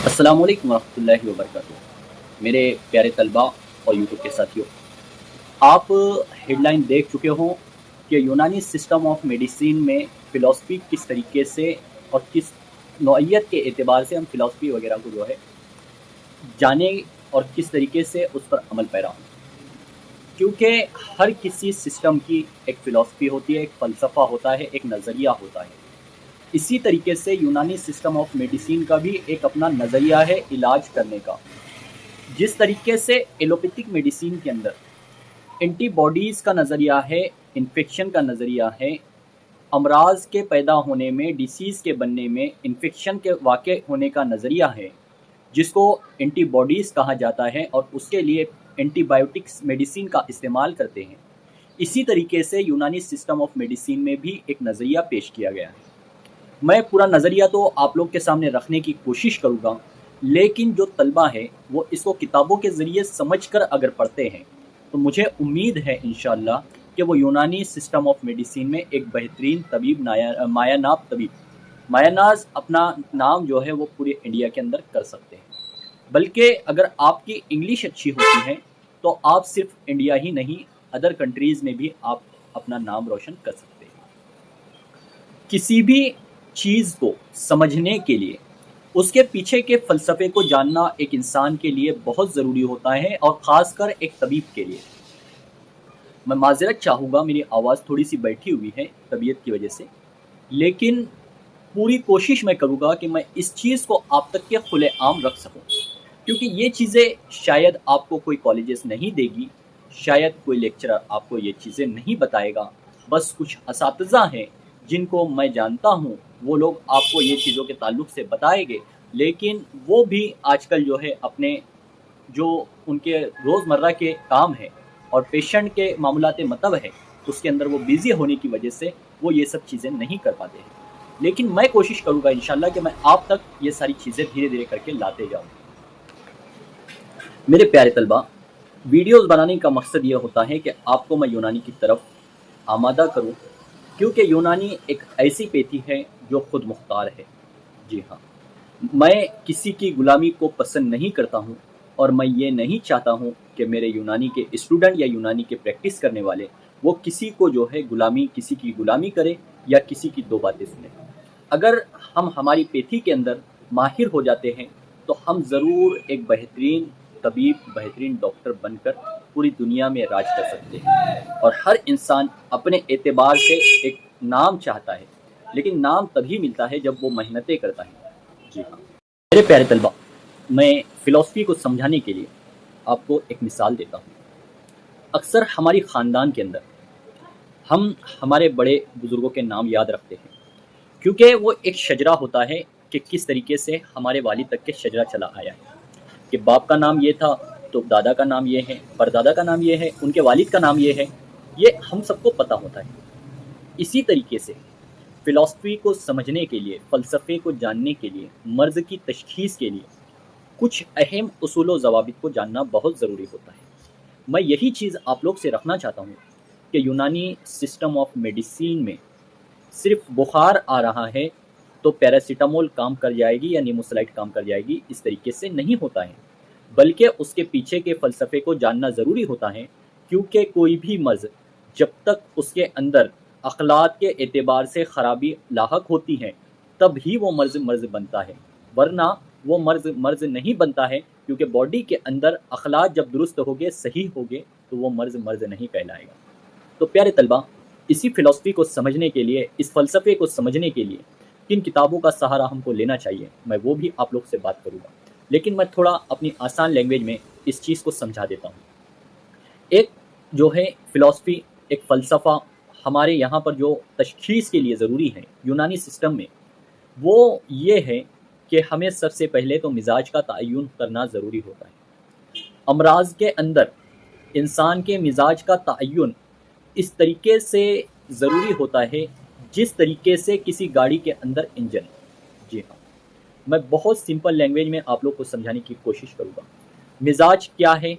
अस्सलाम वालेकुम वरहमतुल्लाहि वबरकातुहू। मेरे प्यारे तलबा और यूट्यूब के साथियों, आप हेडलाइन देख चुके हो कि यूनानी सिस्टम ऑफ मेडिसिन में फ़िलासफ़ी किस तरीके से और किस नौइयत के एतबार से हम फ़िलासफ़ी वगैरह को जो है जाने और किस तरीके से उस पर अमल पैरा हों। क्योंकि हर किसी सिस्टम की एक फ़िलासफ़ी होती है, एक फ़लसफ़ा होता है, एक नज़रिया होता है। इसी तरीके से यूनानी सिस्टम ऑफ मेडिसिन का भी एक अपना नज़रिया है इलाज करने का। जिस तरीके से एलोपैथिक मेडिसिन के अंदर एंटीबॉडीज़ का नज़रिया है, इन्फेक्शन का नज़रिया है, अमराज के पैदा होने में, डिसीज़ के बनने में, इन्फेक्शन के वाक़े होने का नज़रिया है, जिसको एंटीबॉडीज़ कहा जाता है और उसके लिए एंटीबायोटिक्स मेडिसिन का इस्तेमाल करते हैं। इसी तरीके से यूनानी सिस्टम ऑफ मेडिसिन में भी एक नज़रिया पेश किया गया है। मैं पूरा नज़रिया तो आप लोग के सामने रखने की कोशिश करूँगा, लेकिन जो तलबा है वो इसको किताबों के ज़रिए समझकर अगर पढ़ते हैं तो मुझे उम्मीद है इंशाअल्लाह कि वो यूनानी सिस्टम ऑफ मेडिसिन में एक बेहतरीन तबीब मायानाब तबीब मायानाज अपना नाम जो है वो पूरे इंडिया के अंदर कर सकते हैं। बल्कि अगर आपकी इंग्लिश अच्छी होती है तो आप सिर्फ इंडिया ही नहीं, अदर कंट्रीज़ में भी आप अपना नाम रोशन कर सकते हैं। किसी भी चीज़ को समझने के लिए उसके पीछे के फ़लसफ़े को जानना एक इंसान के लिए बहुत ज़रूरी होता है, और ख़ासकर एक तबीब के लिए। मैं माज़रत चाहूँगा, मेरी आवाज़ थोड़ी सी बैठी हुई है तबीयत की वजह से, लेकिन पूरी कोशिश मैं करूँगा कि मैं इस चीज़ को आप तक के खुलेआम रख सकूँ, क्योंकि ये चीज़ें शायद आपको कोई कॉलेजेस नहीं देगी, शायद कोई लेक्चरर आपको ये चीज़ें नहीं बताएगा। बस कुछ असातिज़ा हैं जिनको मैं जानता हूँ, वो लोग आपको ये चीज़ों के ताल्लुक़ से बताएंगे, लेकिन वो भी आजकल जो है अपने जो उनके रोज़मर्रा के काम है और पेशेंट के मामलाते मतलब है उसके अंदर वो बिज़ी होने की वजह से वो ये सब चीज़ें नहीं कर पाते हैं। लेकिन मैं कोशिश करूँगा इंशाअल्लाह कि मैं आप तक ये सारी चीज़ें धीरे धीरे करके लाते जाऊँ। मेरे प्यारे तलबा, वीडियोज़ बनाने का मकसद ये होता है कि आपको मैं यूनानी की तरफ आमादा करूँ, क्योंकि यूनानी एक ऐसी पेथी है जो खुद मुख्तार है। जी हाँ, मैं किसी की गुलामी को पसंद नहीं करता हूँ, और मैं ये नहीं चाहता हूँ कि मेरे यूनानी के स्टूडेंट या यूनानी के प्रैक्टिस करने वाले वो किसी को जो है किसी की गुलामी करे या किसी की दो बातें सुने। अगर हम हमारी पेथी के अंदर माहिर हो जाते हैं तो हम ज़रूर एक बेहतरीन तबीब, बेहतरीन डॉक्टर बनकर पूरी दुनिया में राज कर सकते हैं। और हर इंसान अपने एतबार से एक नाम चाहता है, लेकिन नाम तभी मिलता है जब वो मेहनतें करता है। जी हाँ मेरे प्यारे तलबा, मैं फ़िलासफ़ी को समझाने के लिए आपको एक मिसाल देता हूँ। अक्सर हमारी ख़ानदान के अंदर हम हमारे बड़े बुज़ुर्गों के नाम याद रखते हैं, क्योंकि वो एक शजरा होता है कि किस तरीके से हमारे वालिद तक के शजरा चला आया है कि बाप का नाम ये था तो दादा का नाम ये है, परदादा का नाम ये है, उनके वालिद का नाम ये है, ये हम सबको पता होता है। इसी तरीके से फ़िलासफ़ी को समझने के लिए, फ़लसफ़े को जानने के लिए, मर्ज़ की तशख़ीस के लिए कुछ अहम उसूल व ज़वाबित को जानना बहुत ज़रूरी होता है। मैं यही चीज़ आप लोग से रखना चाहता हूँ कि यूनानी सिस्टम ऑफ मेडिसिन में सिर्फ बुखार आ रहा है तो पैरासीटामोल काम कर जाएगी या नीमोसाइड काम कर जाएगी, इस तरीके से नहीं होता है, बल्कि उसके पीछे के फ़लसफ़े को जानना ज़रूरी होता है। क्योंकि कोई भी मर्ज़ जब तक उसके अंदर अखलाक के एतबार से ख़राबी लाहक होती है तब ही वो मर्ज़ बनता है, वरना वो मर्ज़ नहीं बनता है। क्योंकि बॉडी के अंदर अखलाक जब दुरुस्त होंगे, सही होंगे, तो वो मर्ज़ नहीं कहलाएगा। तो प्यारे तलबा, इसी फ़िलासफ़ी को समझने के लिए, इस फ़लसफ़े को समझने के लिए किन किताबों का सहारा हमको लेना चाहिए, मैं वो भी आप लोग से बात करूँगा। लेकिन मैं थोड़ा अपनी आसान लैंग्वेज में इस चीज़ को समझा देता हूँ। एक जो है फ़िलासफ़ी, एक फ़लसफ़ा हमारे यहाँ पर जो तशख़ीस के लिए ज़रूरी है यूनानी सिस्टम में, वो ये है कि हमें सबसे पहले तो मिज़ाज का तयन करना ज़रूरी होता है। अमराज़ के अंदर इंसान के मिज़ाज का तयन इस तरीके से ज़रूरी होता है जिस तरीके से किसी गाड़ी के अंदर इंजन। जी हाँ, मैं बहुत सिंपल लैंग्वेज में आप लोग को समझाने की कोशिश करूँगा। मिज़ाज क्या है?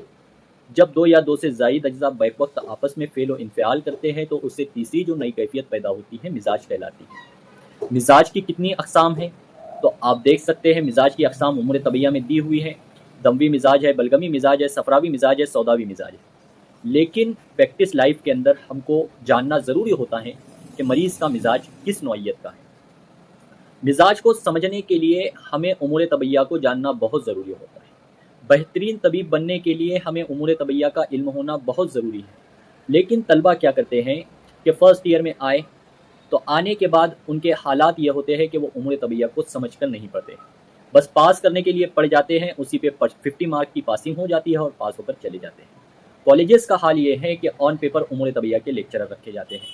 जब दो या दो से ज़ायद अज्ज़ा बैक वक्त आपस में फ़ेल व इंफ़िआल करते हैं तो उससे तीसरी जो नई कैफ़ियत पैदा होती है मिज़ाज कहलाती है। मिज़ाज की कितनी अक़साम हैं? تو آپ دیکھ سکتے ہیں مزاج کی اقسام امور طبیعہ میں دی ہوئی ہے، دموی مزاج ہے، بلغمی مزاج ہے، صفراوی مزاج ہے، سوداوی مزاج ہے۔ لیکن پریکٹس لائف کے اندر ہم کو جاننا ضروری ہوتا ہے کہ مریض کا مزاج کس نوعیت کا ہے۔ مزاج کو سمجھنے کے لیے ہمیں امور طبیعہ کو جاننا بہت ضروری ہوتا ہے۔ بہترین طبیب بننے کے لیے ہمیں امور طبیعہ کا علم ہونا بہت ضروری ہے۔ لیکن طلبہ کیا کرتے ہیں کہ فرسٹ ایئر میں آئے تو آنے کے بعد ان کے حالات یہ ہوتے ہیں کہ وہ امور طبیعہ کو سمجھ کر نہیں پڑھتے، بس پاس کرنے کے لیے پڑھ جاتے ہیں، اسی پہ 50 مارک کی پاسنگ ہو جاتی ہے اور پاس ہو کر چلے جاتے ہیں۔ کالجز کا حال یہ ہے کہ آن پیپر امور طبیعہ کے لیکچرر رکھے جاتے ہیں۔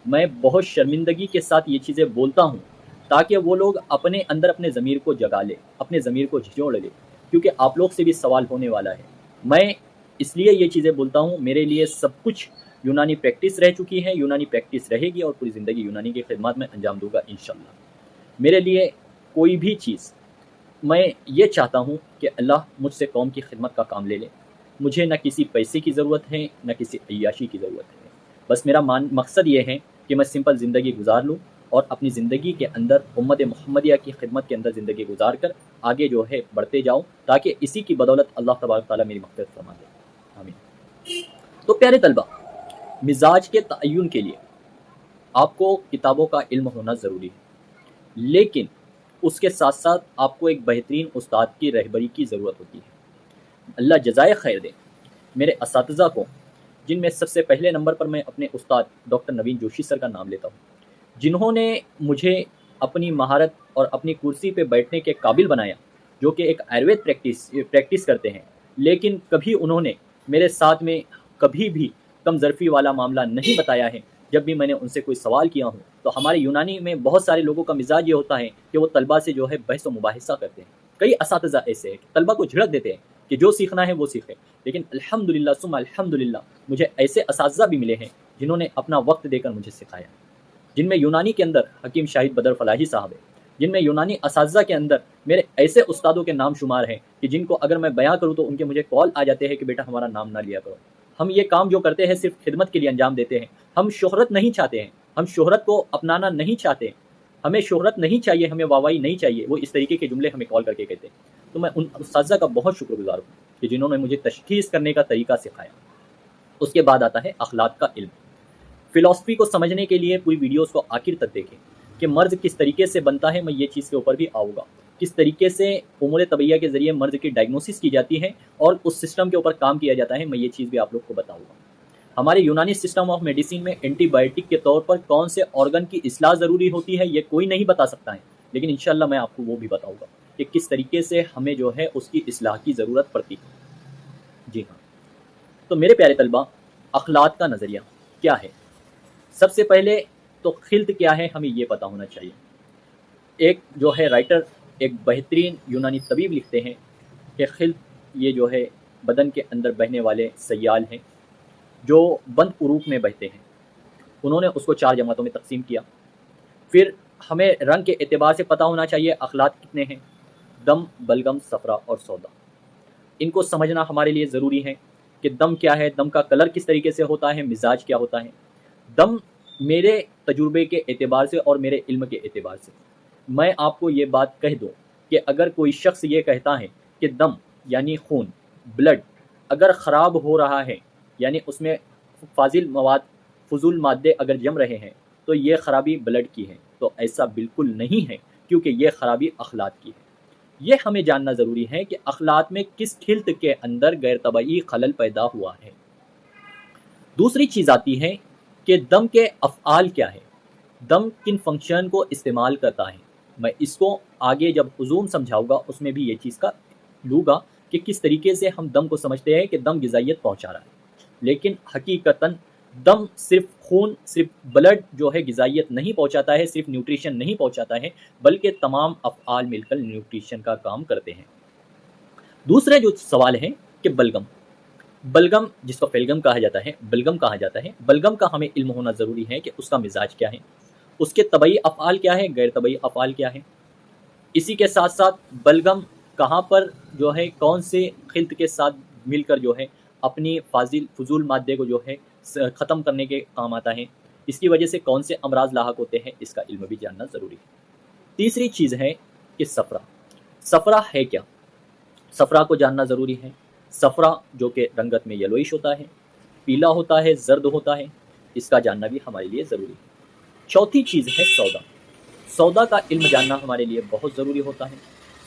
میں بہت شرمندگی کے ساتھ یہ چیزیں بولتا ہوں تاکہ وہ لوگ اپنے اندر اپنے ضمیر کو جگا لے، اپنے ضمیر کو جھنجھوڑ لے، کیونکہ آپ لوگ سے بھی سوال ہونے والا ہے۔ میں اس لیے یہ چیزیں بولتا ہوں، میرے لیے سب کچھ یونانی پریکٹس رہ چکی ہے، یونانی پریکٹس رہے گی اور پوری زندگی یونانی کی خدمات میں انجام دوں گا انشاءاللہ۔ میرے لیے کوئی بھی چیز، میں یہ چاہتا ہوں کہ اللہ مجھ سے قوم کی خدمت کا کام لے لے۔ مجھے نہ کسی پیسے کی ضرورت ہے، نہ کسی عیاشی کی ضرورت ہے، بس میرا مقصد یہ ہے کہ میں سمپل زندگی گزار لوں اور اپنی زندگی کے اندر امت محمدیہ کی خدمت کے اندر زندگی گزار کر آگے جو ہے بڑھتے جاؤں، تاکہ اسی کی بدولت اللہ تبارک تعالیٰ میری مغفرت فرما دے، آمین۔ تو پیارے طلبہ، مزاج کے تعین کے لیے آپ کو کتابوں کا علم ہونا ضروری ہے، لیکن اس کے ساتھ ساتھ آپ کو ایک بہترین استاد کی رہبری کی ضرورت ہوتی ہے۔ اللہ جزائے خیر دے میرے اساتذہ کو، جن میں سب سے پہلے نمبر پر میں اپنے استاد ڈاکٹر نوین جوشی سر کا نام لیتا ہوں، جنہوں نے مجھے اپنی مہارت اور اپنی کرسی پہ بیٹھنے کے قابل بنایا، جو کہ ایک آیوروید پریکٹس کرتے ہیں، لیکن کبھی انہوں نے میرے ساتھ میں کبھی بھی کم ظرفی والا معاملہ نہیں بتایا ہے۔ جب بھی میں نے ان سے کوئی سوال کیا ہوں تو ہمارے یونانی میں بہت سارے لوگوں کا مزاج یہ ہوتا ہے کہ وہ طلبہ سے جو ہے بحث و مباحثہ کرتے ہیں۔ کئی اساتذہ ایسے ہیں کہ طلبہ کو جھڑک دیتے ہیں کہ جو سیکھنا ہے وہ سیکھے، لیکن الحمدللہ ثم الحمدللہ مجھے ایسے اساتذہ بھی ملے ہیں جنہوں نے اپنا وقت دے کر مجھے سکھایا، جن میں یونانی کے اندر حکیم شاہد بدر فلاحی صاحب ہے، جن میں یونانی اساتذہ کے اندر میرے ایسے استادوں کے نام شمار ہیں کہ جن کو اگر میں بیاں کروں تو ان کے مجھے کال آ جاتے ہیں کہ بیٹا ہمارا نام نہ لیا کرو۔ ہم یہ کام جو کرتے ہیں صرف خدمت کے لیے انجام دیتے ہیں، ہم شہرت نہیں چاہتے ہیں، ہم شہرت کو اپنانا نہیں چاہتے، ہمیں شہرت نہیں چاہیے، ہمیں واہوائی نہیں چاہیے، وہ اس طریقے کے جملے ہمیں کال کر کے کہتے ہیں۔ تو میں ان اساتذہ کا بہت شکر گزار ہوں کہ جنہوں نے مجھے تشخیص کرنے کا طریقہ سکھایا۔ اس کے بعد آتا ہے اخلاق کا علم۔ فلسفی کو سمجھنے کے لیے پوری ویڈیوز کو آخر تک دیکھیں کہ مرض کس طریقے سے بنتا ہے، میں یہ چیز کے اوپر بھی آؤں گا، کس طریقے سے امور طبیعہ کے ذریعے مرض کی ڈائگنوسس کی جاتی ہے اور اس سسٹم کے اوپر کام کیا جاتا ہے، میں یہ چیز بھی آپ لوگ کو بتاؤں گا۔ ہمارے یونانی سسٹم آف میڈیسن میں اینٹی بائیوٹک کے طور پر کون سے آرگن کی اصلاح ضروری ہوتی ہے یہ کوئی نہیں بتا سکتا ہے، لیکن انشاءاللہ میں آپ کو وہ بھی بتاؤں گا کہ کس طریقے سے ہمیں جو ہے اس کی اصلاح کی ضرورت پڑتی ہے۔ جی ہاں، تو میرے پیارے طلبہ، اخلاق کا نظریہ کیا ہے؟ سب سے پہلے تو خلط کیا ہے ہمیں یہ پتہ ہونا چاہیے۔ ایک جو ہے رائٹر، ایک بہترین یونانی طبیب لکھتے ہیں کہ خلط یہ جو ہے بدن کے اندر بہنے والے سیال ہیں جو بند عروق میں بہتے ہیں۔ انہوں نے اس کو 4 جماعتوں میں تقسیم کیا۔ پھر ہمیں رنگ کے اعتبار سے پتہ ہونا چاہیے اخلاق کتنے ہیں: دم، بلغم، صفرا اور سودا۔ ان کو سمجھنا ہمارے لیے ضروری ہے کہ دم کیا ہے، دم کا کلر کس طریقے سے ہوتا ہے، مزاج کیا ہوتا ہے۔ دم میرے تجربے کے اعتبار سے اور میرے علم کے اعتبار سے میں آپ کو یہ بات کہہ دوں کہ اگر کوئی شخص یہ کہتا ہے کہ دم یعنی خون، بلڈ اگر خراب ہو رہا ہے، یعنی اس میں فضول مادے اگر جم رہے ہیں تو یہ خرابی بلڈ کی ہے، تو ایسا بالکل نہیں ہے، کیونکہ یہ خرابی اخلاق کی ہے۔ یہ ہمیں جاننا ضروری ہے کہ اخلاق میں کس خلط کے اندر غیر طبعی خلل پیدا ہوا ہے۔ دوسری چیز آتی ہے کہ دم کے افعال کیا ہے، دم کن فنکشن کو استعمال کرتا ہے۔ میں اس کو آگے جب حضور سمجھاؤں گا اس میں بھی یہ چیز کا لوں گا کہ کس طریقے سے ہم دم کو سمجھتے ہیں کہ دم غذائیت پہنچا رہا ہے، لیکن حقیقتاً دم صرف خون، صرف بلڈ جو ہے غذائیت نہیں پہنچاتا ہے، صرف نیوٹریشن نہیں پہنچاتا ہے، بلکہ تمام افعال مل کر نیوٹریشن کا کام کرتے ہیں۔ دوسرے جو سوال ہے کہ بلغم جس کو فیلگم کہا جاتا ہے، بلغم کہا جاتا ہے، بلغم کا ہمیں علم ہونا ضروری ہے کہ اس کا مزاج کیا ہے، اس کے طبعی افعال کیا ہے، غیر طبعی افعال کیا ہے۔ اسی کے ساتھ ساتھ بلغم کہاں پر جو ہے کون سے خلط کے ساتھ مل کر جو ہے اپنی فضول مادے کو جو ہے ختم کرنے کے کام آتا ہے، اس کی وجہ سے کون سے امراض لاحق ہوتے ہیں، اس کا علم بھی جاننا ضروری ہے۔ تیسری چیز ہے کہ सफ़रा है क्या। सफ़रा को जानना ज़रूरी है। सफ़रा जो कि रंगत में येलोइश होता है, पीला होता है, जर्द होता है, इसका जानना भी हमारे लिए ज़रूरी है। चौथी चीज़ है सौदा। सौदा का इल्म जानना हमारे लिए बहुत ज़रूरी होता है।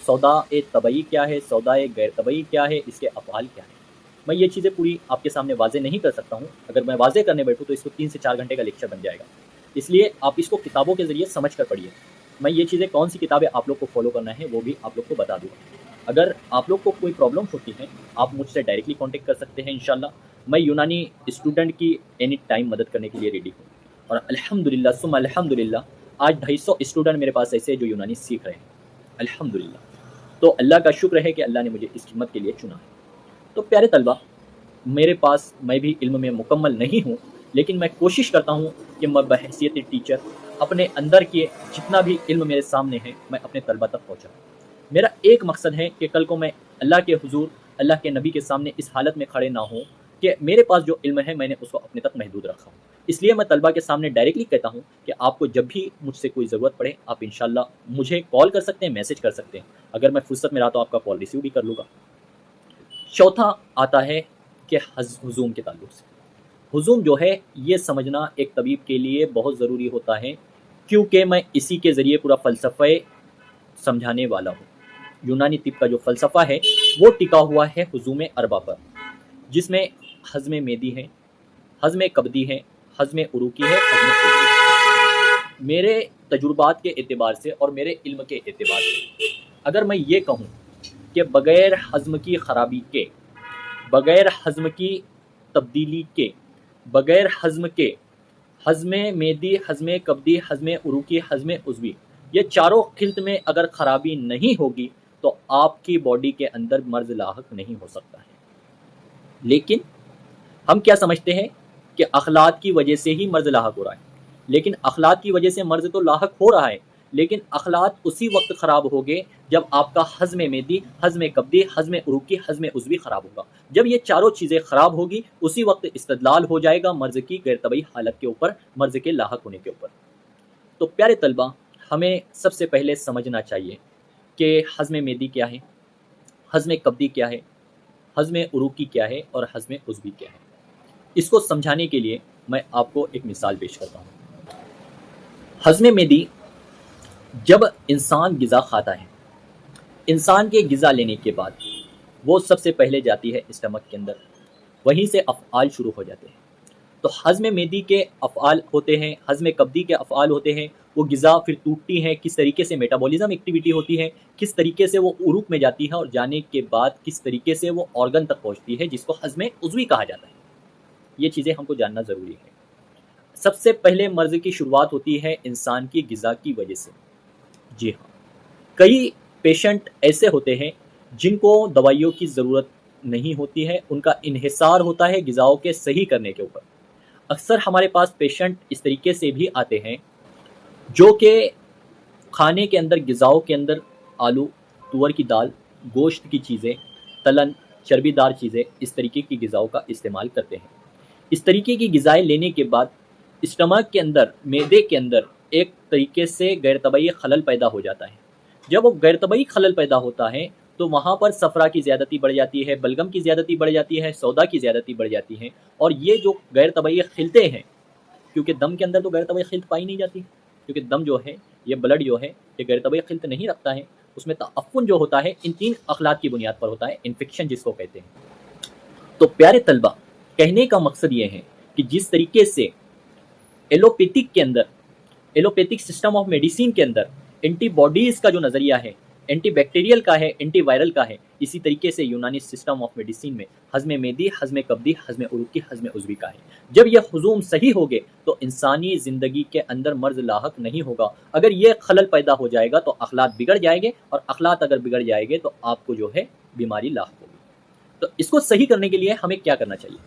सौदा ए तबई क्या है, सौदा ए गैर तबई क्या है, इसके अफ़आल क्या है। मैं ये चीज़ें पूरी आपके सामने वाज़े नहीं कर सकता हूँ। अगर मैं वाज़े करने बैठूँ तो इसको 3 से 4 घंटे का लेक्चर बन जाएगा। इसलिए आप इसको किताबों के ज़रिए समझ कर पढ़िए। मैं ये चीज़ें कौन सी किताबें आप लोग को फॉलो करना है वो भी आप लोग को बता दूँगा। अगर आप लोग को कोई प्रॉब्लम होती है आप मुझसे डायरेक्टली कांटेक्ट कर सकते हैं। इंशाल्लाह मैं यूनानी स्टूडेंट की एनी टाइम मदद करने के लिए रेडी हूँ। और अल्हम्दुलिल्लाह सुम्मा अल्हम्दुलिल्लाह आज 250 स्टूडेंट मेरे पास ऐसे हैं जो यूनानी सीख रहे हैं, अल्हम्दुलिल्लाह। तो अल्लाह का शुक्र है कि अल्लाह ने मुझे इस खिदमत के लिए चुना है। तो प्यारे तलबा, मेरे पास मैं भी इल्म में मुकम्मल नहीं हूँ, लेकिन मैं कोशिश करता हूँ कि मैं बहैसियत टीचर अपने अंदर के जितना भी इल्म मेरे सामने है मैं अपने तलबा तक पहुँचाऊँ। मेरा एक मकसद है कि कल को मैं अल्लाह के हुजूर, अल्लाह के नबी के सामने इस हालत में खड़े ना हो कि मेरे पास जो इल्म है मैंने उसको अपने तक महदूद रखा हूँ। इसलिए मैं तलबा के सामने डायरेक्टली कहता हूँ कि आपको जब भी मुझसे कोई ज़रूरत पड़े आप इंशाल्लाह मुझे कॉल कर सकते हैं, मैसेज कर सकते हैं। अगर मैं फुर्सत में रहा तो आपका कॉल रिसीव भी कर लूँगा। चौथा आता है कि हुजूम के ताल्लुक़ से। हुजूम जो है ये समझना एक तबीब के लिए बहुत ज़रूरी होता है, क्योंकि मैं इसी के ज़रिए पूरा फ़लसफ़ा समझाने वाला हूँ। यूनानी तिब का जो फ़लसफ़ा है वो टिका हुआ है हुजूम अरबा पर, जिसमें हज़्म मेदी है, हज़्म कब्दी है, हज़्म उरूकी है, हज़्म उज़वी। मेरे तजुर्बात के एतबार से और मेरे इल्म के एतबार से अगर मैं ये कहूँ कि बग़ैर हज़्म की ख़राबी के, बग़ैर हज़्म की तब्दीली के, बग़ैर हज़्म के हज़्म मेदी, हज़्म कब्दी, हज़्म उरूकी, हज़्म उज़वी, ये चारों खिल्त में अगर ख़राबी नहीं होगी तो आपकी बॉडी के अंदर मर्ज़ लाहक नहीं हो सकता है। लेकिन हम क्या समझते हैं कि अखलात की वजह से ही मर्ज़ लाहक हो रहा है, लेकिन अखलात की वजह से मर्ज़ तो लाहक हो रहा है, लेकिन अखलात उसी वक्त ख़राब होंगे जब आपका हज़्म मेदी, हज़्म कब्दी, हज़्म उरूकी, हज़्म उज़वी ख़राब होगा। जब ये चारों चीज़ें ख़राब होगी उसी वक्त इस्तदलाल हो जाएगा मर्ज़ की गैर तबई हालत के ऊपर, मर्ज़ के लाहक होने के ऊपर। तो प्यारे तलबा, हमें सबसे पहले समझना चाहिए कि हज़्म मेदी क्या है, हज़्म कब्दी क्या है, हज़्म उरूकी क्या है और हज़्म उज़वी क्या है। इसको समझाने के लिए मैं आपको एक मिसाल पेश करता हूँ। हज़्म मेदी, जब इंसान ग़िज़ा खाता है, इंसान के ग़िज़ा लेने के बाद वो सबसे पहले जाती है स्टमक के अंदर, वहीं से अफ़आल शुरू हो जाते हैं। तो हज़्म मेदी के अफ़आल होते हैं, हज़्म कब्दी के अफ़आल होते हैं, वो ग़िज़ा फिर टूटती है, किस तरीके से मेटाबॉलिज़्म एक्टिविटी होती है, किस तरीके से वो उरूक में जाती है और जाने के बाद किस तरीके से वो ऑर्गन तक पहुँचती है जिसको हज़्म उज़वी कहा जाता है। ये चीज़ें हमको जानना ज़रूरी है। सबसे पहले मर्ज़ की शुरुआत होती है इंसान की ग़िज़ा की वजह से। जी हाँ, कई पेशेंट ऐसे होते हैं जिनको दवाइयों की ज़रूरत नहीं होती है, उनका इन्हिसार होता है ग़िज़ाओं के सही करने के ऊपर। अक्सर हमारे पास पेशेंट इस तरीके से भी आते हैं जो कि खाने के अंदर, ग़िज़ाओं के अंदर आलू, तुअर की दाल, गोश्त की चीज़ें, तलन, चर्बीदार चीज़ें, इस तरीके की ग़िज़ाओं का इस्तेमाल करते हैं। इस तरीके की ग़िज़ाएँ लेने के बाद स्टमक के अंदर, मैदे के अंदर एक तरीके से गैर तबई खलल पैदा हो जाता है। जब वो गैर तबई खलल पैदा होता है तो वहाँ पर सफ़रा की ज़्यादती बढ़ जाती है, बलगम की ज़्यादती बढ़ जाती है, सौदा की ज़्यादती बढ़ जाती है। और ये जो गैर तबई खिलते हैं, क्योंकि दम के अंदर तो गैर तबई खिल्त पाई नहीं जाती, क्योंकि दम जो है, ये ब्लड जो है, ये गैर तबई खिल्त नहीं रखता है। उसमें तअफ़्फ़ुन जो होता है इन 3 अखलात की बुनियाद पर होता है, इन्फेक्शन जिसको कहते हैं। तो प्यारे तलबा, कहने का मकसद ये है कि जिस तरीके से एलोपैथिक के अंदर, एलोपैथिक सिस्टम ऑफ मेडिसिन के अंदर एंटीबॉडीज़ का जो नज़रिया है, एंटी बैक्टीरियल का है, एंटी वायरल का है, इसी तरीके से यूनानी सिस्टम ऑफ मेडिसिन में हज़्म मेदी, हज़्म कब्दी, हज़्म उरूकी, हज़्म उज़वी का है। जब ये हुजूम सही होंगे तो इंसानी ज़िंदगी के अंदर मर्ज़ लाहक नहीं होगा। अगर ये खलल पैदा हो जाएगा तो अखलात बिगड़ जाएंगे, और अखलात अगर बिगड़ जाएंगे तो आपको जो है बीमारी लाहक होगी। तो इसको सही करने के लिए हमें क्या करना चाहिए?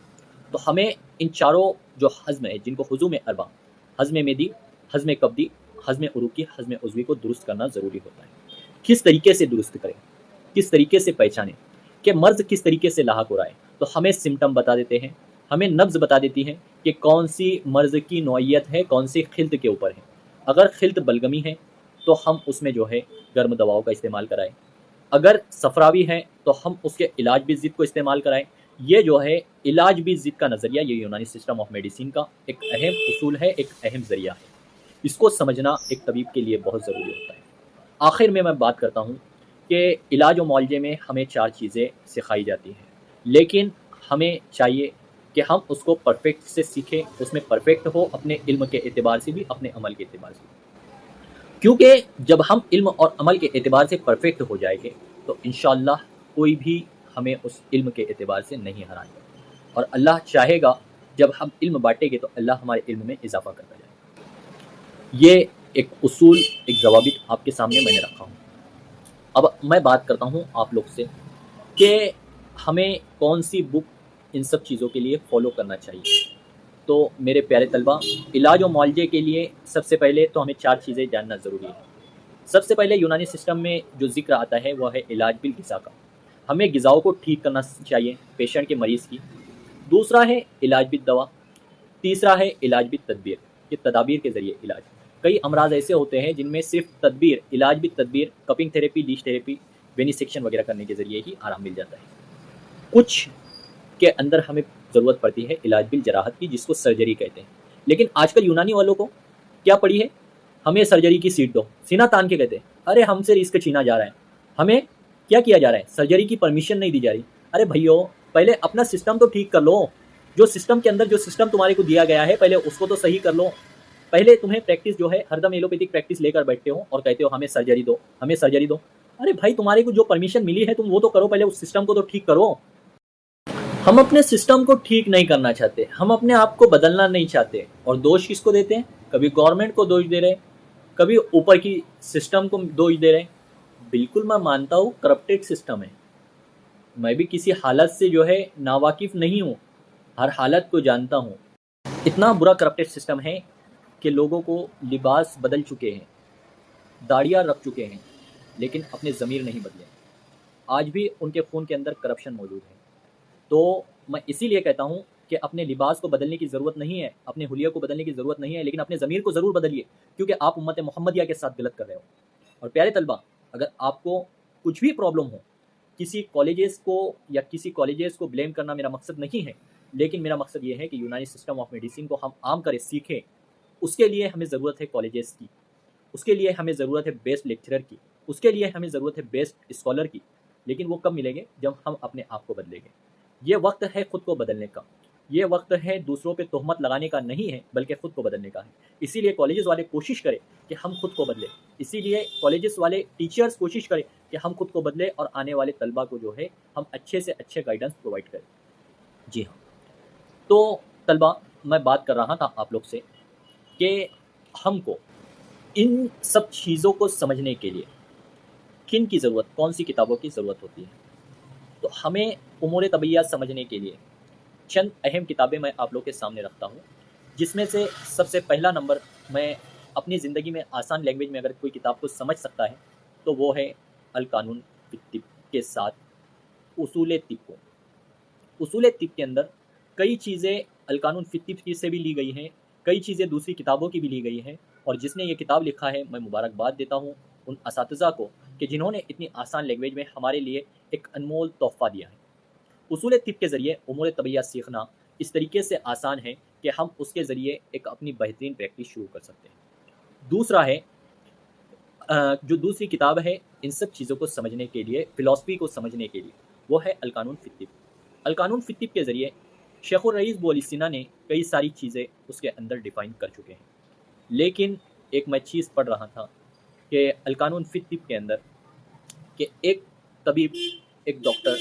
तो हमें इन चारों जो हज़्म है, जिनको हुजूम अरबा, हज़्म मेदी, हज़्म कब्दी, हज़्म उरूकी, हज़्म उज़वी को दुरुस्त करना ज़रूरी होता है। किस तरीके से दुरुस्त करें, किस तरीके से पहचानें कि मर्ज़ किस तरीके से लाहक हो रहा है? तो हमें सिम्टम बता देते हैं, हमें नब्ज़ बता देती है कि कौन सी मर्ज़ की नौइयत है, कौन सी खिल्त के ऊपर है। अगर खिल्त बलगमी है, تو ہم اس میں جو ہے گرم دواؤں کا استعمال کرائیں، اگر صفراوی ہے تو ہم اس کے علاج بھی ضد کو استعمال کرائیں۔ یہ جو ہے علاج بھی ضد کا نظریہ، یہ یونانی سسٹم آف میڈیسن کا ایک اہم اصول ہے، ایک اہم ذریعہ ہے، اس کو سمجھنا ایک طبیب کے لیے بہت ضروری ہوتا ہے۔ آخر میں بات کرتا ہوں کہ علاج و معالجے میں ہمیں 4 چیزیں سکھائی جاتی ہیں، لیکن ہمیں چاہیے کہ ہم اس کو پرفیکٹ سے سیکھیں، اس میں پرفیکٹ ہو، اپنے علم کے اعتبار سے بھی، اپنے عمل کے اعتبار سے بھی، کیونکہ جب ہم علم اور عمل کے اعتبار سے پرفیکٹ ہو جائیں گے تو انشاءاللہ کوئی بھی ہمیں اس علم کے اعتبار سے نہیں ہرائے گا، اور اللہ چاہے گا جب ہم علم بانٹیں گے تو اللہ ہمارے علم میں اضافہ کرتا جائے گا۔ یہ ایک اصول، ایک ضوابط آپ کے سامنے میں نے رکھا ہوں۔ اب میں بات کرتا ہوں آپ لوگ سے کہ ہمیں کون سی بک ان سب چیزوں کے لیے فالو کرنا چاہیے۔ تو میرے پیارے طلبہ، علاج و معالجے کے لیے سب سے پہلے تو ہمیں 4 چیزیں جاننا ضروری ہے۔ سب سے پہلے یونانی سسٹم میں جو ذکر آتا ہے وہ ہے علاج بالغذا کا، ہمیں غذاؤں کو ٹھیک کرنا چاہیے پیشنٹ کے، مریض کی۔ دوسرا ہے علاج بالدوا، تیسرا ہے علاج بالتدبیر، کہ تدابیر کے ذریعے علاج۔ کئی امراض ایسے ہوتے ہیں جن میں صرف تدبیر، علاج بالتدبیر، کپنگ تھیراپی، لیش تھیراپی، وینیسیکشن وغیرہ کرنے کے ذریعے ہی آرام مل جاتا ہے۔ کچھ کے اندر ہمیں ضرورت پڑتی ہے علاج بالجراحت کی، جس کو سرجری کہتے ہیں، لیکن آج کل یونانی والوں کو کیا پڑی ہے، ہمیں سرجری کی سیٹ دو، سینہ تان کے کہتے ہیں ارے ہم سے رسک چھینا جا رہا ہے، ہمیں کیا کیا جا رہا ہے، سرجری کی پرمیشن نہیں دی جا رہی۔ ارے بھائیو، پہلے اپنا سسٹم تو ٹھیک کر لو، جو سسٹم کے اندر جو سسٹم تمہارے کو دیا گیا ہے پہلے اس کو تو صحیح کر لو۔ پہلے تمہیں پریکٹس جو ہے ہر دم ایلوپیتھک پریکٹس لے کر بیٹھتے ہو اور کہتے ہو ہمیں سرجری دو، ہمیں سرجری دو۔ ارے بھائی، تمہارے کو جو پرمیشن ملی ہے تم وہ تو کرو، پہلے اس سسٹم کو تو ٹھیک کرو۔ ہم اپنے سسٹم کو ٹھیک نہیں کرنا چاہتے، ہم اپنے آپ کو بدلنا نہیں چاہتے، اور دوش کس کو دیتے ہیں؟ کبھی گورنمنٹ کو دوش دے رہے، کبھی اوپر کی سسٹم کو دوش دے رہے۔ بالکل میں مانتا ہوں کرپٹڈ سسٹم ہے، میں بھی کسی حالت سے جو ہے ناواقف نہیں ہوں، ہر حالت کو جانتا ہوں۔ اتنا برا کرپٹڈ سسٹم ہے کہ لوگوں کو لباس بدل چکے ہیں، داڑیاں رکھ چکے ہیں، لیکن اپنے ضمیر نہیں بدلے، آج بھی ان کے خون کے اندر کرپشن موجود ہے۔ تو میں اسی لیے کہتا ہوں کہ اپنے لباس کو بدلنے کی ضرورت نہیں ہے، اپنے حلیہ کو بدلنے کی ضرورت نہیں ہے، لیکن اپنے ضمیر کو ضرور بدلیے، کیونکہ آپ امت محمدیہ کے ساتھ غلط کر رہے ہو۔ اور پیارے طلبہ، اگر آپ کو کچھ بھی پرابلم ہو، کسی کالجز کو بلیم کرنا میرا مقصد نہیں ہے، لیکن میرا مقصد یہ ہے کہ یونانی سسٹم آف میڈیسن کو ہم عام کریں، سیکھیں۔ اس کے لیے ہمیں ضرورت ہے کالجز کی، اس کے لیے ہمیں ضرورت ہے بیسٹ لیکچرر کی، اس کے لیے ہمیں ضرورت ہے بیسٹ اسکالر کی، لیکن وہ کب ملیں گے؟ جب ہم اپنے آپ کو بدلیں گے۔ یہ وقت ہے خود کو بدلنے کا، یہ وقت ہے دوسروں پہ تہمت لگانے کا نہیں ہے، بلکہ خود کو بدلنے کا ہے۔ اسی لیے کالجز والے کوشش کریں کہ ہم خود کو بدلیں، اسی لیے کالجز والے ٹیچرز کوشش کریں کہ ہم خود کو بدلیں اور آنے والے طلبہ کو جو ہے ہم اچھے سے اچھے گائیڈنس پرووائڈ کریں۔ جی ہاں، تو طلبہ، میں بات کر رہا تھا آپ لوگ سے کہ ہم کو ان سب چیزوں کو سمجھنے کے لیے کن کی ضرورت، کون سی کتابوں کی ضرورت ہوتی ہے؟ تو ہمیں امور طبیعیات سمجھنے کے لیے چند اہم کتابیں میں آپ لوگ کے سامنے رکھتا ہوں، جس میں سے سب سے پہلا نمبر، میں اپنی زندگی میں آسان لینگویج میں اگر کوئی کتاب کو سمجھ سکتا ہے تو وہ ہے القانون فی الطب کے ساتھ اصول طب کو۔ اصول طب کے اندر کئی چیزیں القانون فی الطب سے بھی لی گئی ہیں، کئی چیزیں دوسری کتابوں کی بھی لی گئی ہیں، اور جس نے یہ کتاب لکھا ہے میں مبارکباد دیتا ہوں ان اساتذہ کو کہ جنہوں نے اتنی آسان لینگویج میں ہمارے لیے ایک انمول تحفہ دیا ہے۔ اصول طب کے ذریعے امور طبیعیات سیکھنا اس طریقے سے آسان ہے کہ ہم اس کے ذریعے ایک اپنی بہترین پریکٹس شروع کر سکتے ہیں۔ دوسرا ہے، جو دوسری کتاب ہے ان سب چیزوں کو سمجھنے کے لیے، فلسفی کو سمجھنے کے لیے، وہ ہے القانون فی الطب۔ القانون فی الطب کے ذریعے شیخ الرئیس بو علی سینا نے کئی ساری چیزیں اس کے اندر ڈیفائن کر چکے ہیں، لیکن ایک میں چیز پڑھ رہا تھا کہ القانون فی الطب کے اندر کہ ایک طبیب، ایک ڈاکٹر،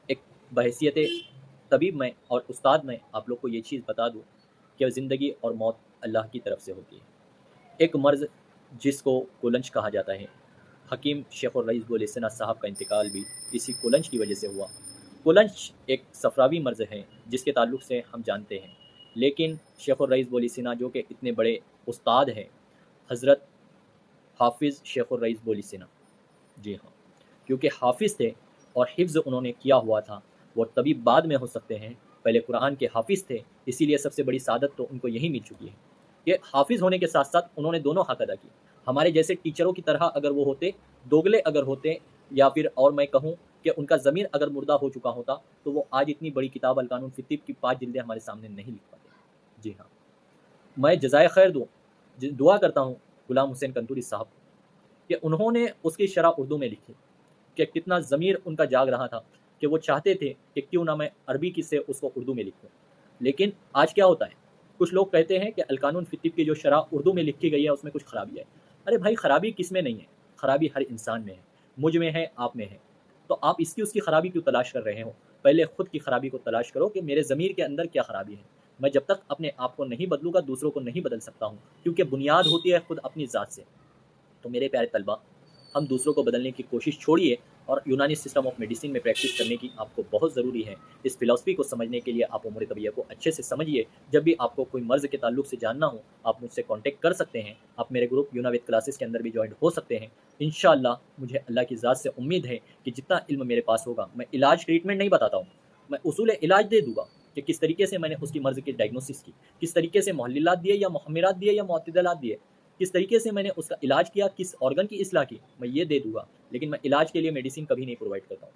ایک بحیثیت طبیب میں اور استاد میں آپ لوگ کو یہ چیز بتا دوں کہ زندگی اور موت اللہ کی طرف سے ہوتی ہے۔ ایک مرض جس کو کولنچ کہا جاتا ہے، حکیم شیخ الرئیس بو علی سینا صاحب کا انتقال بھی اسی کولنچ کی وجہ سے ہوا۔ کولنچ ایک صفراوی مرض ہے جس کے تعلق سے ہم جانتے ہیں، لیکن شیخ الرئیس بو علی سینا جو کہ اتنے بڑے استاد ہیں، حضرت حافظ شیخ الرئیس بو علی سینا، جی ہاں، کیونکہ حافظ تھے اور حفظ انہوں نے کیا ہوا تھا، وہ طبیب بعد میں ہو سکتے ہیں، پہلے قرآن کے حافظ تھے، اسی لیے سب سے بڑی سعادت تو ان کو یہی مل چکی ہے کہ حافظ ہونے کے ساتھ ساتھ انہوں نے دونوں حق ادا کی۔ हमारे जैसे टीचरों की तरह अगर वो होते, दोगले अगर होते, या फिर और मैं कहूँ कि उनका ज़मीर अगर मुर्दा हो चुका होता, तो वो आज इतनी बड़ी किताब अल कानून फी तिब की 5 जिल्दें हमारे सामने नहीं लिख पाते। जी हाँ, मैं जज़ाए खैर दूँ, दुआ करता हूँ गुलाम हुसैन कंतूरी साहब कि उन्होंने उसकी शरह उर्दू में लिखी, कि कितना ज़मीर उनका जाग रहा था कि वो चाहते थे कि क्यों ना मैं अरबी की से उसको उर्दू में लिखूँ। लेकिन आज क्या होता है, कुछ लोग कहते हैं कि अल कानून फी तिब की जो शरह उर्दू में लिखी गई है उसमें कुछ खराबी है। अरे भाई, खराबी किस में नहीं है? खराबी हर इंसान में है, मुझ में है, आप में है। तो आप इसकी उसकी खराबी क्यों तलाश कर रहे हो? पहले खुद की खराबी को तलाश करो कि मेरे ज़मीर के अंदर क्या खराबी है। मैं जब तक अपने आप को नहीं बदलूँगा, दूसरों को नहीं बदल सकता हूँ, क्योंकि बुनियाद होती है खुद अपनी ज़ात से। तो मेरे प्यारे तलबा, हम दूसरों को बदलने की कोशिश छोड़िए और यूनानी सिस्टम ऑफ मेडिसिन में प्रैक्टिस करने की आपको बहुत ज़रूरी है। इस फ़िलॉसफ़ी को समझने के लिए आप उमूर तबीयत को अच्छे से समझिए। जब भी आपको कोई मर्ज़ के ताल्लुक से जानना हो, आप मुझसे कॉन्टैक्ट कर सकते हैं। आप मेरे ग्रुप यूनाविद क्लासेस के अंदर भी जॉइन हो सकते हैं। इंशाअल्लाह मुझे अल्लाह की ज़ात से उम्मीद है कि जितना इल्म मेरे पास होगा, मैं इलाज ट्रीटमेंट नहीं बताता हूँ, मैं उसूल इलाज दे दूँगा कि किस तरीके से मैंने उसकी मर्ज़ की डायग्नोसिस की, किस तरीके से मुहल्लिलात दिए या मुहम्मिरात दिए या मुअत्तदिलात दिए, किस तरीके से मैंने उसका इलाज किया, किस ऑर्गन की इस्लाह की, मैं ये दे दूँगा। लेकिन मैं इलाज के लिए मेडिसिन कभी नहीं प्रोवाइड करता हूँ।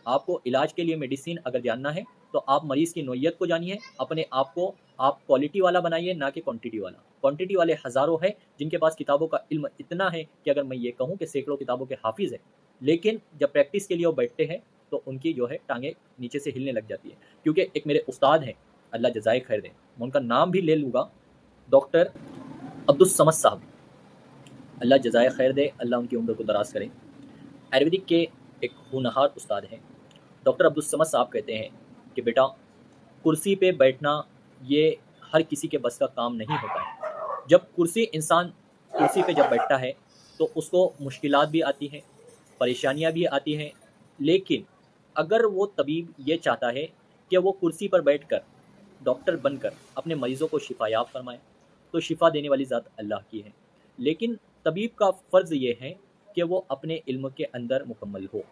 आपको इलाज के लिए मेडिसिन अगर जानना है, तो आप मरीज़ की नोयत को जानिए, अपने आप को आप क्वालिटी वाला बनाइए, ना कि क्वांटिटी वाला। क्वांटिटी वाले हज़ारों हैं जिनके पास किताबों का इल्म इतना है कि अगर मैं ये कहूँ कि सैकड़ों किताबों के हाफ़िज़ हैं, लेकिन जब प्रैक्टिस के लिए वो बैठते हैं, तो उनकी जो है टाँगें नीचे से हिलने लग जाती है। क्योंकि एक मेरे उस्ताद हैं, अल्लाह जज़ाए खैर दें, मैं उनका नाम भी ले लूँगा, डॉक्टर अब्दुल समद साहब, अल्लाह जज़ाए खैर दे, अल्लाह उनकी उम्र को दराज़ करे। आयुर्वेदिक के एक होनहार उस्ताद हैं। डॉक्टर अब्दुल समद साहब कहते हैं कि बेटा, कुर्सी पे बैठना ये हर किसी के बस का काम नहीं होता है। जब इंसान कुर्सी पे जब बैठता है, तो उसको मुश्किलात भी आती हैं, परेशानियाँ भी आती हैं। लेकिन अगर वो तबीब ये चाहता है कि वो कुर्सी पर बैठकर डॉक्टर बनकर अपने मरीज़ों को शिफायाब फरमाए, तो शिफा देने वाली ज़ात अल्लाह की है। लेकिन तबीब का फ़र्ज़ ये है कि वो अपने इल्म के अंदर मुकम्मल हो।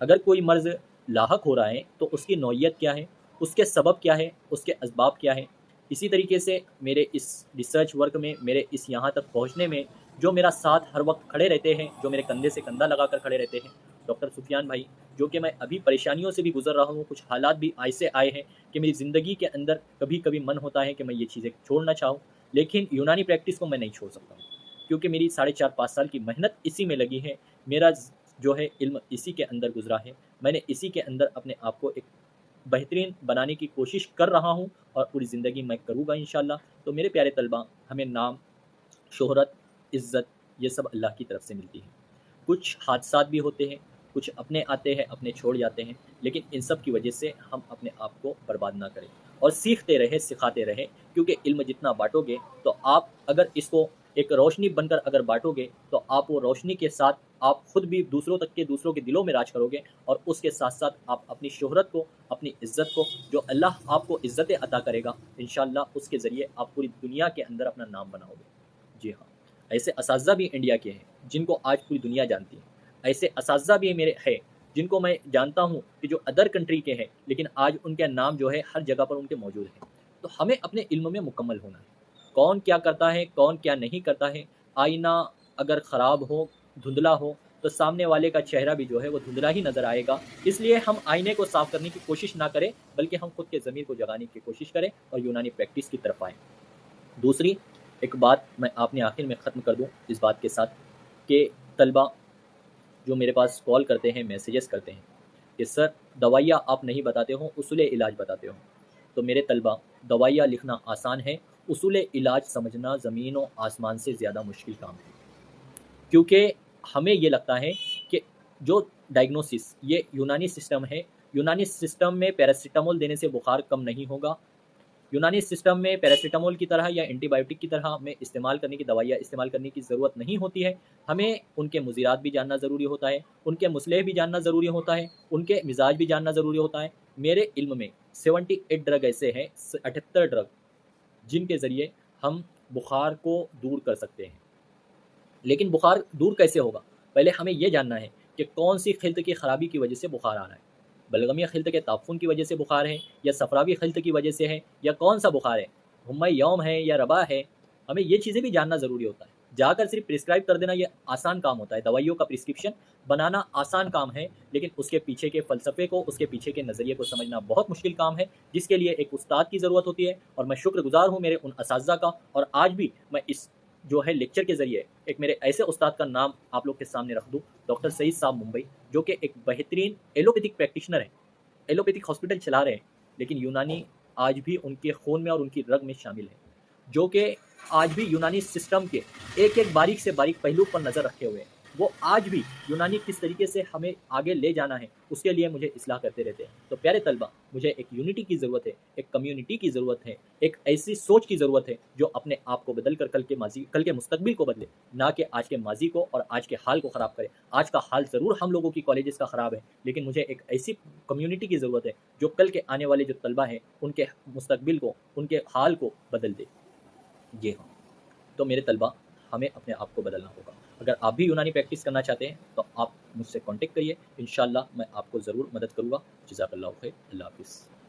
अगर कोई मर्ज़ लाहक हो रहा है, तो उसकी नौइयत क्या है, उसके सबब क्या है, उसके असबाब क्या है। इसी तरीके से मेरे इस रिसर्च वर्क में, मेरे इस यहाँ तक पहुँचने में जो मेरा साथ हर वक्त खड़े रहते हैं, जो मेरे कंधे से कंधा लगाकर खड़े रहते हैं, डॉक्टर सुफियान भाई, जो कि मैं अभी परेशानियों से भी गुजर रहा हूँ, कुछ हालात भी ऐसे आए हैं कि मेरी ज़िंदगी के अंदर कभी कभी मन होता है कि मैं ये चीज़ें छोड़ना चाहूँ, लेकिन यूनानी प्रैक्टिस को मैं नहीं छोड़ सकता हूँ, क्योंकि मेरी 4.5 साल की मेहनत इसी में लगी है। मेरा जो है इल्म इसी के अंदर गुजरा है। मैंने इसी के अंदर अपने आप को एक बेहतरीन बनाने की कोशिश कर रहा हूँ, और पूरी ज़िंदगी मैं करूँगा इंशाअल्लाह। तो मेरे प्यारे तलबा, हमें नाम, शोहरत, इज़्ज़त, ये सब अल्लाह की तरफ से मिलती है। कुछ हादसात भी होते हैं, कुछ अपने आते हैं, अपने छोड़ जाते हैं, लेकिन इन सब की वजह से हम अपने आप को बर्बाद ना करें और सीखते रहें, सिखाते रहें। क्योंकि इल्म जितना बाँटोगे, तो आप अगर इसको एक रोशनी बनकर अगर बाँटोगे, तो आप वो रोशनी के साथ आप खुद भी दूसरों के दिलों में राज करोगे, और उसके साथ-साथ आप अपनी शोहरत को, अपनी इज़्ज़त को, जो अल्लाह आपको इज़्ज़तें अता करेगा, इंशाअल्लाह उसके ज़रिए आप पूरी दुनिया के अंदर अपना नाम बनाओगे। जी हाँ, ऐसे असातिज़ा भी इंडिया के हैं, जिनको आज पूरी दुनिया जानती है। ऐसे असातिज़ा भी मेरे हैं, जिनको मैं जानता हूँ कि जो अदर कंट्री के हैं, लेकिन आज उनके नाम जो है हर जगह पर उनके मौजूद हैं। तो हमें अपने इल्म में मुकम्मल होना है। कौन क्या करता है, कौन क्या नहीं करता है। आईना अगर ख़राब हो, धुंधला हो, तो सामने वाले का चेहरा भी जो है वो धुंधला ही नज़र आएगा। इसलिए हम आईने को साफ़ करने की कोशिश ना करें, बल्कि हम खुद के ज़मीर को जगाने की कोशिश करें और यूनानी प्रैक्टिस की तरफ आएँ। दूसरी एक बात मैं आपने आखिर में ख़त्म कर दूँ इस बात के साथ, कि तलबा जो मेरे पास कॉल करते हैं, मैसेजेस करते हैं कि सर दवाइयाँ आप नहीं बताते हो, उसूले इलाज बताते हो। तो मेरे तलबा, दवाइयाँ लिखना आसान है, उसूले इलाज समझना ज़मीन और आसमान से ज़्यादा मुश्किल काम है। क्योंकि हमें ये लगता है कि जो डायग्नोसिस ये यूनानी सिस्टम है, यूनानी सिस्टम में पैरासिटामोल देने से बुखार कम नहीं होगा। यूनानी सिस्टम में पैरासिटामोल की तरह या एंटीबायोटिक की तरह हमें इस्तेमाल करने की दवाइयाँ इस्तेमाल करने की ज़रूरत नहीं होती है। हमें उनके मुज़ीरात भी जानना ज़रूरी होता है, उनके मुसलेह भी जानना ज़रूरी होता है, उनके मिज़ाज भी जानना ज़रूरी होता है। मेरे इल्म में 78 ड्रग ऐसे हैं, 78 ड्रग, जिनके ज़रिए हम बुखार को दूर कर सकते हैं। लेकिन बुखार दूर कैसे होगा? पहले हमें ये जानना है कि कौन सी खिल्त की ख़राबी की वजह से बुखार आ रहा है। बलगमी खिल्त के ताफ़ुन की वजह से बुखार है, या सफरावी खिल्त की वजह से है, या कौन सा बुखार है, हुम्मा यौम है या रबा है। हमें ये चीज़ें भी जानना ज़रूरी होता है। जाकर सिर्फ प्रिस्क्राइब कर देना ये आसान काम होता है, दवाइयों का प्रिस्क्रिप्शन बनाना आसान काम है, लेकिन उसके पीछे के फ़लसफ़े को, उसके पीछे के नज़रिए को समझना बहुत मुश्किल काम है, जिसके लिए एक उस्ताद की ज़रूरत होती है। और मैं शुक्रगुज़ार हूँ मेरे उन असातिज़ा का, और आज भी मैं इस जो है लेक्चर के ज़रिए एक मेरे ऐसे उस्ताद का नाम आप लोग के सामने रख दूँ, डॉक्टर सईद साहब मुंबई, जो कि एक बेहतरीन एलोपैथिक प्रैक्टिशनर हैं, एलोपैथिक हॉस्पिटल चला रहे हैं, लेकिन यूनानी आज भी उनके खून में और उनकी रग में शामिल है, जो कि आज भी यूनानी सिस्टम के एक एक बारीक से बारीक पहलू पर नज़र रखे हुए हैं। वो आज भी यूनानी किस तरीके से हमें आगे ले जाना है उसके लिए मुझे इस्लाह करते रहते हैं। तो प्यारे तलबा, मुझे एक यूनिटी की ज़रूरत है, एक कम्युनिटी की ज़रूरत है, एक ऐसी सोच की ज़रूरत है जो अपने आप को बदल कर कल के मुस्तकबिल को बदले, ना कि आज के माजी को और आज के हाल को ख़राब करे। आज का हाल ज़रूर हम लोगों की कॉलेजेस का ख़राब है, लेकिन मुझे एक ऐसी कम्युनिटी की ज़रूरत है जो कल के आने वाले जो तलबा हैं उनके मुस्तकबिल को, उनके हाल को बदल दे। जी हाँ, तो मेरे तलबा, हमें अपने आप को बदलना होगा। अगर आप भी यूनानी प्रैक्टिस करना चाहते हैं तो आप मुझसे कॉन्टेक्ट करिए, इंशाअल्लाह मैं आपको ज़रूर मदद करूँगा। जज़ाकल्लाहु खैर, अल्लाह हाफ़िज़।